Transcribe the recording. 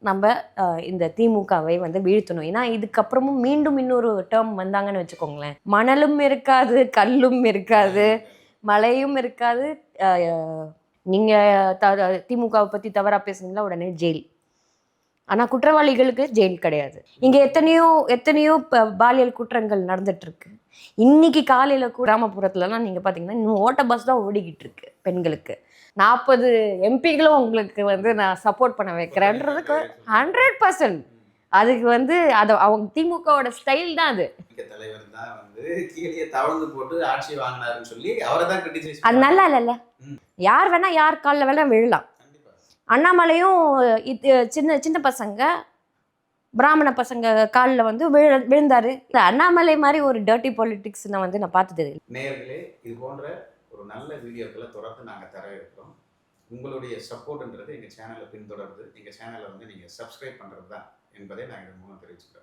நம்ம இந்த திமுகவை வந்து வீழ்த்தணும். ஏன்னா இதுக்கப்புறமும் மீண்டும் இன்னொரு டேர்ம் வந்தாங்கன்னு வச்சுக்கோங்களேன், மணலும் இருக்காது, கல்லும் இருக்காது, மழையும் இருக்காது. நீங்கள் திமுகவை பற்றி தவறாக பேசுனீங்களா உடனே ஜெயில். ஆனால் குற்றவாளிகளுக்கு ஜெயில் கிடையாது. இங்கே எத்தனையோ பாலியல் குற்றங்கள் நடந்துட்டு இருக்கு. இன்னைக்கு காலையில் கிராமப்புறத்துலலாம் நீங்கள் பார்த்தீங்கன்னா இன்னும் ஓட்ட பஸ் தான் ஓடிக்கிட்டு இருக்கு பெண்களுக்கு. 40 எம்பிகளும் உங்களுக்கு வந்து நான் சப்போர்ட் பண்ண வைக்கிறேன்றதுக்கு 100%. அதுக்கு வந்து அதை அவங்க திமுகவோட ஸ்டைல் தான் அது. தலைவர் தான் வந்து கீழே தவழ்ந்து போட்டு ஆட்சி வாங்கினாருன்னு சொல்லி அவரை தான் கிரிட்டிசைஸ். அது நல்லா இல்லைல்ல. யார் வேணா யார் காலில் வேணா விழலாம். அண்ணாமலையும் சின்ன சின்ன பசங்க பிராமண பசங்க காலில் வந்து விழுந்தாரு. அண்ணாமலை மாதிரி ஒரு டர்ட்டி பாலிடிக்ஸ் நான் வந்து நான் பார்த்தது. நேயர்களே, இது போன்ற ஒரு நல்ல வீடியோக்களை தொடர்ந்து நாங்கள் தர இருக்கிறோம். உங்களுடைய சப்போர்ட்ன்றது எங்கள் சேனலை பின்தொடர்ந்து எங்கள் சேனலை வந்து நீங்கள் சப்ஸ்கிரைப் பண்ணுறது தான் என்பதை நாங்கள் மூலம் தெரிவிச்சுக்கிறோம்.